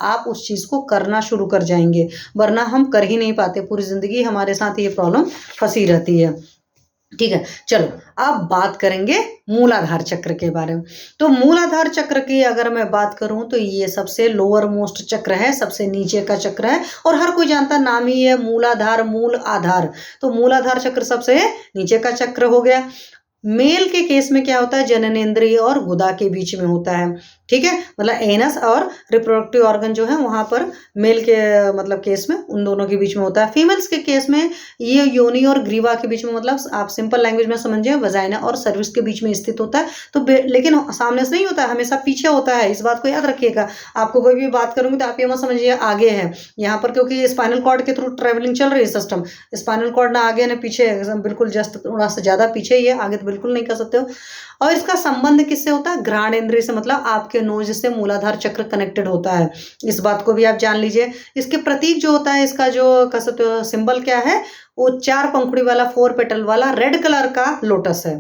आप उस चीज़ को करना शुरू कर जाएंगे, वरना हम कर ही नहीं पाते, पूरी ज़िंदगी हमारे साथ ये प्रॉब्लम फंसी रहती है। ठीक है, चलो अब बात करेंगे मूलाधार चक्र के बारे में। तो मूलाधार चक्र की अगर मैं बात करूं तो ये सबसे लोअर मोस्ट चक्र है, सबसे नीचे का चक्र है, और हर कोई जानता, नाम ही है मूलाधार, मूल आधार। तो मूलाधार चक्र सबसे नीचे का चक्र हो गया। मेल के केस में क्या होता है, जननेंद्रिय और गुदा के बीच में होता है। ठीक है, मतलब एनस और रिप्रोडक्टिव ऑर्गन जो है वहां पर मेल के मतलब केस में उन दोनों के बीच में होता है। फीमेल्स के केस में ये योनि और ग्रीवा के बीच में, मतलब आप सिंपल लैंग्वेज में समझिए, वजाइना और सर्विक्स के बीच में स्थित होता है। तो लेकिन सामने से नहीं होता है, हमेशा पीछे होता है, इस बात को याद रखिएगा। आपको कोई भी बात करूंगी तो आप ये मत समझिए आगे है यहाँ पर, क्योंकि स्पाइनल कॉर्ड के थ्रू ट्रेवलिंग चल रही है सिस्टम। स्पाइनल कॉर्ड ना आगे ना पीछे, बिल्कुल जस्ट थोड़ा सा ज्यादा पीछे ही है, आगे तो बिल्कुल नहीं कर सकते हो। और इसका संबंध किससे होता है, घ्राणेंद्रिय से, मतलब आपके नोज से मूलाधार चक्र कनेक्टेड होता है। इस बात को भी आप जान लीजिए। इसके प्रतीक जो होता है, इसका जो कह सकते हो सिंबल क्या है, वो 4 पंखुड़ी वाला 4 पेटल वाला रेड कलर का लोटस है।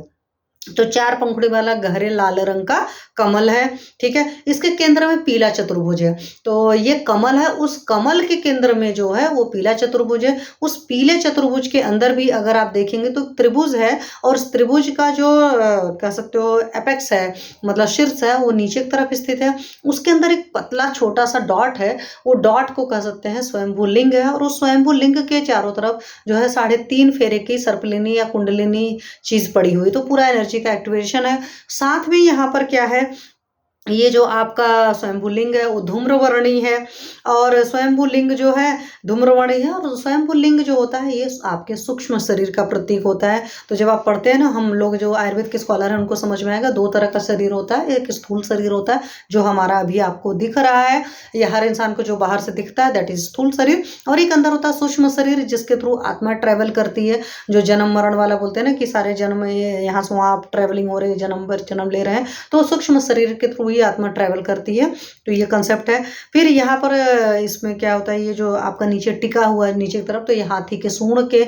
तो 4 पंखुड़ी वाला गहरे लाल रंग का कमल है। ठीक है, इसके केंद्र में पीला चतुर्भुज है। तो ये कमल है, उस कमल के केंद्र में जो है वो पीला चतुर्भुज है। उस पीले चतुर्भुज के अंदर भी अगर आप देखेंगे तो त्रिभुज है, और उस त्रिभुज का जो कह सकते हो एपेक्स है, मतलब शीर्ष है, वो नीचे की तरफ स्थित है। उसके अंदर एक पतला छोटा सा डॉट है, वो डॉट को कह सकते हैं स्वयंभू लिंग है, और उस स्वयंभू लिंग के चारों तरफ जो है 3.5 फेरे की सर्पलिनी या कुंडलिनी चीज पड़ी हुई। तो पूरा एनर्जी का एक्टिवेशन है। साथ में यहाँ पर क्या है, ये जो आपका स्वयंभू लिंग है वो धूम्रवर्णी है, और स्वयंभू लिंग जो है धूम्रवर्णी है, और स्वयंभू लिंग जो होता है ये आपके सूक्ष्म शरीर का प्रतीक होता है। तो जब आप पढ़ते हैं ना, हम लोग जो आयुर्वेद के स्कॉलर हैं उनको समझ में आएगा, 2 तरह का शरीर होता है। एक स्थूल शरीर होता है जो हमारा अभी आपको दिख रहा है, या हर इंसान को जो बाहर से दिखता है, दैट इज स्थूल शरीर। और एक अंदर होता है सूक्ष्म शरीर, जिसके थ्रू आत्मा ट्रेवल करती है, जो जन्म मरण वाला बोलते हैं ना कि सारे जन्म यहाँ से वहाँ आप ट्रेवलिंग हो रहे हैं, जन्म पर जन्म ले रहे हैं, तो सूक्ष्म शरीर के थ्रू ही आत्मा ट्रेवल करती है। तो ये कंसेप्ट है। फिर यहाँ पर इसमें क्या होता है, ये जो आपका नीचे टिका हुआ है नीचे की तरफ, तो ये हाथी के सूंड के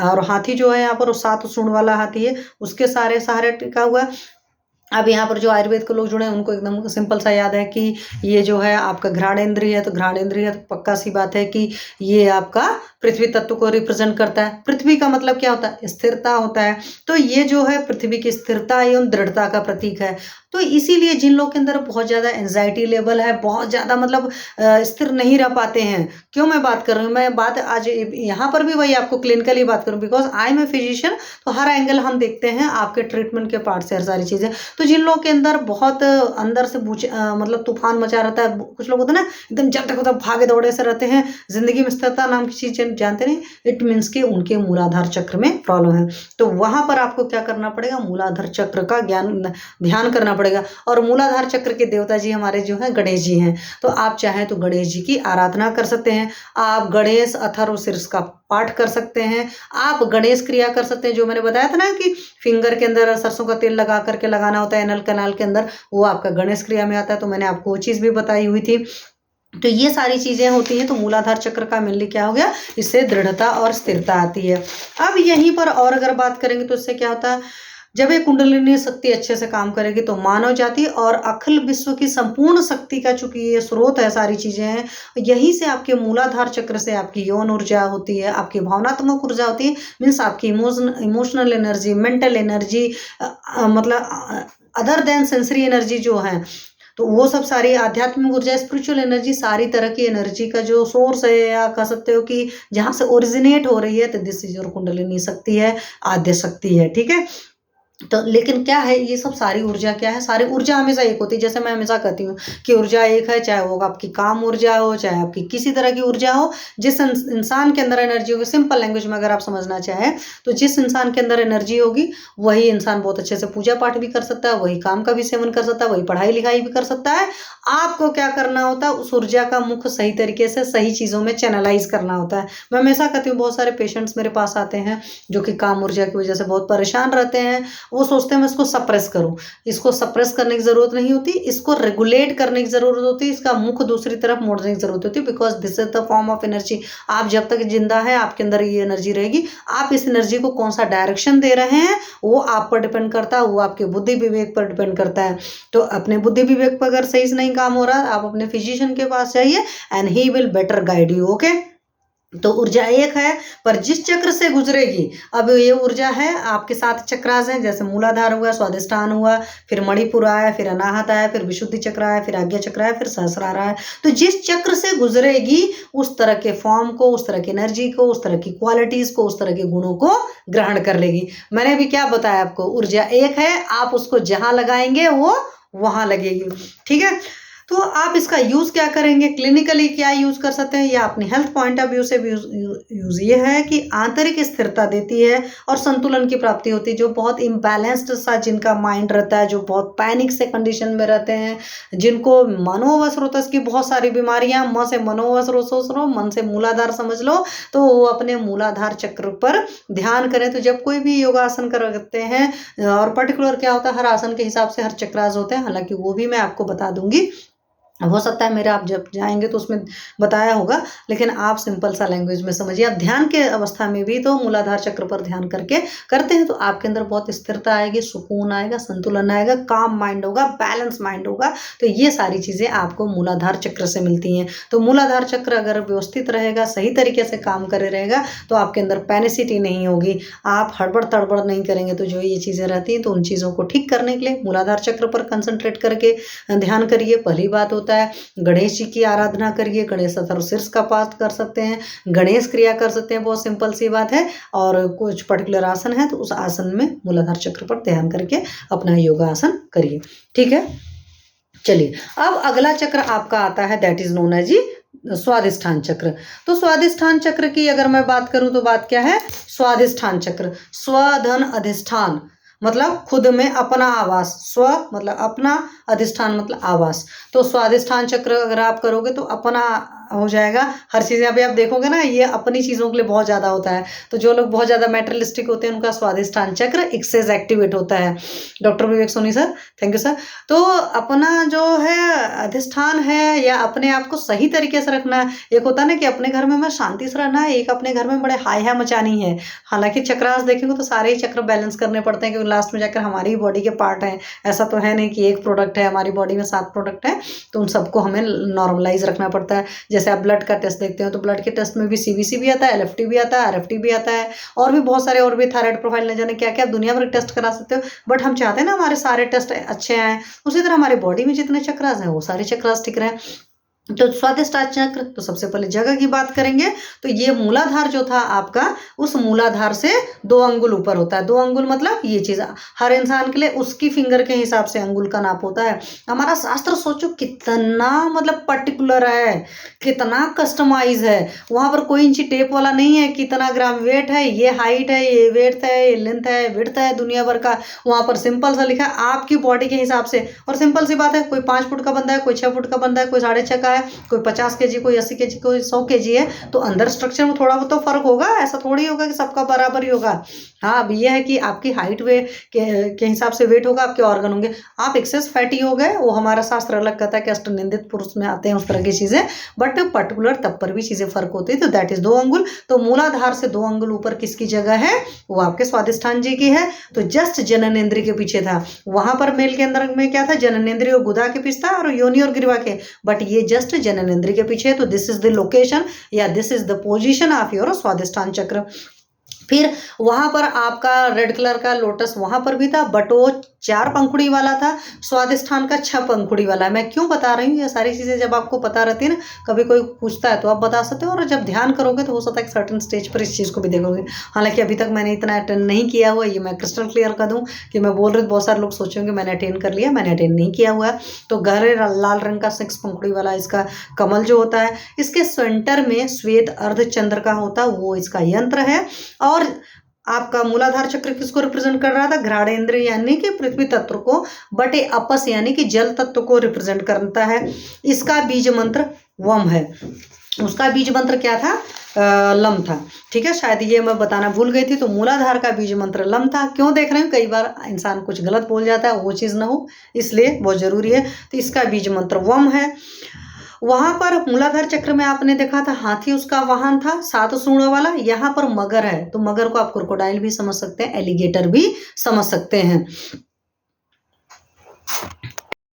और हाथी जो है यहाँ पर 7 सूंड वाला हाथी है, उसके सहारे टिका हुआ है। अब यहाँ पर जो आयुर्वेद के लोग जुड़े हैं उनको एकदम सिंपल सा याद है कि ये जो है आपका घ्राणेंद्रिय है, तो घ्राणेंद्रिय तो पक्का सी बात है कि ये आपका पृथ्वी तत्व को रिप्रेजेंट करता है। पृथ्वी का मतलब क्या होता है, स्थिरता होता है। तो ये जो है पृथ्वी की स्थिरता एवं दृढ़ता का प्रतीक है। तो इसीलिए जिन लोग के अंदर बहुत ज़्यादा एंजाइटी लेवल है, बहुत ज़्यादा मतलब स्थिर नहीं रह पाते हैं, क्यों मैं बात कर रही हूँ, मैं बात आज यहाँ पर भी वही आपको क्लिनिकली बात करूँ, because I am a physician. तो हर एंगल हम देखते हैं आपके ट्रीटमेंट के पार्ट से, हर सारी चीज़ें। तो जिन लोगों के अंदर बहुत अंदर से मतलब तूफान मचा रहता है, कुछ लोग होते हैं ना एकदम जब तक मतलब भागे दौड़े से रहते हैं, जिंदगी में स्थिरता नाम की चीज जानते नहीं, इट मीन्स कि उनके मूलाधार चक्र में प्रॉब्लम है। तो वहां पर आपको क्या करना पड़ेगा, मूलाधार चक्र का ध्यान करना पड़ेगा। और मूलाधार चक्र के देवता जी हमारे जो है गणेश जी हैं। तो आप चाहें तो गणेश जी की आराधना कर सकते हैं, आप गणेश अथर्व शीर्ष का पाठ कर सकते हैं, आप गणेश क्रिया कर सकते हैं, जो मैंने बताया था ना कि फिंगर के अंदर सरसों का तेल लगा करके लगाना होता है एनल कैनाल के अंदर, वो आपका गणेश क्रिया में आता है। तो मैंने आपको वो चीज़ भी बताई हुई थी। तो ये सारी चीजें होती हैं। तो मूलाधार चक्र का मेनली क्या हो गया, इससे दृढ़ता और स्थिरता आती है। अब यहीं पर और अगर बात करेंगे तो इससे क्या होता है, जब ये कुंडलिनी शक्ति अच्छे से काम करेगी तो मानव जाति और अखिल विश्व की संपूर्ण शक्ति का, चूंकि ये स्रोत है, सारी चीजें हैं, यहीं से आपके मूलाधार चक्र से आपकी यौन ऊर्जा होती है, आपकी भावनात्मक ऊर्जा होती है, मीन्स आपकी इमोशनल एनर्जी, मेंटल एनर्जी, मतलब अदर देन सेंसरी एनर्जी जो है, तो वो सब सारी आध्यात्मिक ऊर्जा, स्पिरिचुअल एनर्जी, सारी तरह की एनर्जी का जो सोर्स है, या कह सकते हो कि जहाँ से ओरिजिनेट हो रही है, तो दिस इज योर कुंडलिनी शक्ति है, आद्य शक्ति है। ठीक है, तो लेकिन क्या है, ये सब सारी ऊर्जा क्या है, सारी ऊर्जा हमेशा एक होती है। जैसे मैं हमेशा कहती हूँ कि ऊर्जा एक है, चाहे वो आपकी काम ऊर्जा हो, चाहे आपकी किसी तरह की ऊर्जा हो, जिस इंसान के अंदर एनर्जी होगी, सिंपल लैंग्वेज में अगर आप समझना चाहें तो जिस इंसान के अंदर एनर्जी होगी वही इंसान बहुत अच्छे से पूजा पाठ भी कर सकता है, वही काम का भी सेवन कर सकता है, वही पढ़ाई लिखाई भी कर सकता है। आपको क्या करना होता है, उस ऊर्जा का मुख सही तरीके से सही चीज़ों में चैनलाइज करना होता है। मैं हमेशा कहती हूँ, बहुत सारे पेशेंट्स मेरे पास आते हैं जो कि काम ऊर्जा की वजह से बहुत परेशान रहते हैं, वो सोचते हैं मैं इसको सप्रेस करूं। इसको सप्रेस करने की जरूरत नहीं होती, इसको रेगुलेट करने की जरूरत होती है, इसका मुख दूसरी तरफ मोड़ने की जरूरत होती है, because this is the form of energy. आप जब तक जिंदा है आपके अंदर ये एनर्जी रहेगी। आप इस एनर्जी को कौन सा डायरेक्शन दे रहे हैं वो आप पर डिपेंड करता है, वो आपके बुद्धि विवेक पर डिपेंड करता है। तो अपने बुद्धि विवेक पर अगर सही से नहीं काम हो रहा है, आप अपने फिजिशियन के पास जाइए and he will better guide you. Okay, तो ऊर्जा एक है, पर जिस चक्र से गुजरेगी, अब ये ऊर्जा है आपके 7 चक्रास हैं, जैसे मूलाधार हुआ, स्वादिष्ठान हुआ, फिर मणिपुर आया, फिर अनाहत आया, फिर विशुद्धि चक्र आया, फिर आज्ञा चक्र आया, फिर सहस्रार आया। तो जिस चक्र से गुजरेगी उस तरह के फॉर्म को, उस तरह की एनर्जी को, उस तरह की क्वालिटीज को, उस तरह के गुणों को ग्रहण कर लेगी। मैंने भी क्या बताया आपको, ऊर्जा एक है, आप उसको जहां लगाएंगे वो वहां लगेगी। ठीक है, तो आप इसका यूज क्या करेंगे, क्लिनिकली क्या यूज कर सकते हैं, या अपनी हेल्थ पॉइंट ऑफ व्यू से यूज ये है कि आंतरिक स्थिरता देती है और संतुलन की प्राप्ति होती है। जो बहुत इम्बैलेंस्ड सा जिनका माइंड रहता है, जो बहुत पैनिक से कंडीशन में रहते हैं, जिनको मनोवश की बहुत सारी बीमारियां, म से मनोवश मन से मूलाधार समझ लो, तो वो अपने मूलाधार चक्र पर ध्यान करें। तो जब कोई भी योगासन करते हैं, और पर्टिकुलर क्या होता है, हर आसन के हिसाब से हर चक्रास होते हैं, हालांकि वो भी मैं आपको बता दूंगी, हो सकता है मेरे आप जब जाएंगे तो उसमें बताया होगा, लेकिन आप सिंपल सा लैंग्वेज में समझिए। आप ध्यान के अवस्था में भी तो मूलाधार चक्र पर ध्यान करके करते हैं तो आपके अंदर बहुत स्थिरता आएगी, सुकून आएगा, संतुलन आएगा, काम माइंड होगा, बैलेंस माइंड होगा। तो ये सारी चीज़ें आपको मूलाधार चक्र से मिलती हैं। तो मूलाधार चक्र अगर व्यवस्थित रहेगा, सही तरीके से काम करे रहेगा, तो आपके अंदर पैनिसिटी नहीं होगी, आप हड़बड़ तड़बड़ नहीं करेंगे। तो जो ये चीज़ें रहती हैं, तो उन चीज़ों को ठीक करने के लिए मूलाधार चक्र पर कंसंट्रेट करके ध्यान करिए। पहली बात होता है गणेश जी की आराधना करिए, गणेश शीर्ष का पाठ कर सकते हैं, गणेश क्रिया कर सकते हैं, बहुत सिंपल सी बात है। और कुछ पर्टिकुलर आसन है तो उस आसन में मूलाधार चक्र पर ध्यान करके अपना योगासन करिए। ठीक है, चलिए अब अगला चक्र आपका आता है, दैट इज नोन एज स्वादिष्ठान चक्र। तो स्वादिष्ठान चक्र की अगर मैं बात करूं तो बात क्या है, स्वादिष्ठान चक्र, स्वधन अधिष्ठान मतलब खुद में अपना आवास, स्व मतलब अपना, अधिष्ठान मतलब आवास। तो स्वादिष्ठान चक्र अगर आप करोगे तो अपना हो जाएगा। हर चीज़ें अभी आप देखोगे ना, ये अपनी चीज़ों के लिए बहुत ज़्यादा होता है। तो जो लोग बहुत ज़्यादा मेटेरियलिस्टिक होते हैं उनका स्वादिष्ठान चक्र एक्सेस एक्टिवेट होता है। Doctor Vivek Soni sir, thank you sir. तो अपना जो है अधिष्ठान है, या अपने आप को सही तरीके से रखना है। एक होता है ना कि अपने घर में मैं शांति से रहना है, एक अपने घर में बड़े हाई है मचानी है। हालांकि चक्रास देखेंगे तो सारे ही चक्र बैलेंस करने पड़ते हैं, क्योंकि लास्ट में जाकर हमारी बॉडी के पार्ट हैं। ऐसा तो है नहीं कि एक प्रोडक्ट है, हमारी बॉडी में 7 प्रोडक्ट है, तो उन सबको हमें नॉर्मलाइज रखना पड़ता है। जैसे आप ब्लड का टेस्ट देखते हो तो ब्लड के टेस्ट में भी सीबीसी भी आता है, एलएफटी भी आता है, आरएफटी भी आता है, और भी बहुत सारे, और भी थायराइड प्रोफाइल न जाने क्या क्या दुनिया भर टेस्ट करा सकते हो। बट हम चाहते हैं ना हमारे सारे टेस्ट अच्छे आए। उसी तरह हमारी बॉडी में जितने चक्रास हैं वो सारे चक्रास ठीक रहे। तो स्वादिष्ठान चक्र, तो सबसे पहले जगह की बात करेंगे। तो ये मूलाधार जो था आपका, उस मूलाधार से 2 अंगुल ऊपर होता है। 2 अंगुल मतलब ये चीज हर इंसान के लिए उसकी फिंगर के हिसाब से अंगुल का नाप होता है। हमारा शास्त्र सोचो कितना मतलब पर्टिकुलर है, कितना कस्टमाइज है। वहां पर कोई इंची टेप वाला नहीं है, कितना ग्राम वेट है, ये हाइट है, ये वेट है, ये लेंथ है, विड्थ है, दुनिया भर का वहां पर सिंपल सा लिखा है आपकी बॉडी के हिसाब से। और सिंपल सी बात है, कोई 5 फुट का बंदा है, कोई 6 फुट का बंदा है, कोई 6.5 का, कोई 50 केजी, कोई 80 केजी, कोई 100 केजी है। तो अंदर स्ट्रक्चर में थोड़ा बहुत तो फर्क होगा, ऐसा थोड़ी होगा कि सबका बराबर ही होगा। हाँ, अब ये है कि आपकी हाइट वेट के हिसाब से वेट होगा, आपके ऑर्गन होंगे। आप एक्सेस फैटी हो गए, वो हमारा शास्त्र अलग कहता है कि अष्टनिंदित पुरुष में आते हैं उस तरह की चीजें, बट पर्टिकुलर तब पर भी चीजें फर्क होती है। तो दैट इज 2 अंगुल। तो मूलाधार से 2 अंगुल ऊपर किसकी जगह है, वो आपके स्वादिष्ठान जी की है। तो जस्ट जननेंद्रिय के पीछे था, वहां पर मेल के अंदर में क्या था, जननेंद्रिय और गुदा के पीछे था, और योनि और ग्रीवा के, बट ये जस्ट जननेंद्रिय के पीछे है। तो दिस इज द लोकेशन या this is the position of your Swadhisthana chakra. फिर वहां पर आपका रेड कलर का लोटस वहां पर भी था, बट वो 4 पंखुड़ी वाला था, स्वादिष्ठान का 6 पंखुड़ी वाला है। मैं क्यों बता रही हूँ ये सारी चीजें, जब आपको पता रहती है ना, कभी कोई पूछता है तो आप बता सकते हो, और जब ध्यान करोगे तो हो सकता है सर्टेन स्टेज पर इस चीज को भी देखोगे। हालांकि अभी तक मैंने इतना अटेंड नहीं किया हुआ, ये मैं क्रिस्टल क्लियर कर दूं कि मैं बोल रही हूँ, बहुत सारे लोग सोचेंगे मैंने अटेंड कर लिया, मैंने अटेंड नहीं किया हुआ है। तो गहरे लाल रंग का 6 पंखुड़ी वाला इसका कमल जो होता है, इसके सेंटर में श्वेत अर्धचंद्र का होता है, वो इसका यंत्र है। और आपका मूलाधार चक्र किसको रिप्रेजेंट कर रहा था, घ्राणेंद्र यानी कि पृथ्वी तत्व को, बटे अपस यानी कि जल तत्व को रिप्रेजेंट करता है। इसका बीज मंत्र वम है। उसका बीज मंत्र क्या था? लम था। ठीक है, शायद ये मैं बताना भूल गई थी। तो मूलाधार का बीज मंत्र लम था। क्यों देख रहे हैं, कई बार इंसान कुछ गलत बोल जाता है, वो चीज़ ना हो इसलिए बहुत जरूरी है। तो इसका बीज मंत्र वम है। वहां पर मूलाधार चक्र में आपने देखा था हाथी उसका वाहन था, 7 सूंड वाला। यहाँ पर मगर है, तो मगर को आप क्रोकोडाइल भी समझ सकते हैं, एलिगेटर भी समझ सकते हैं।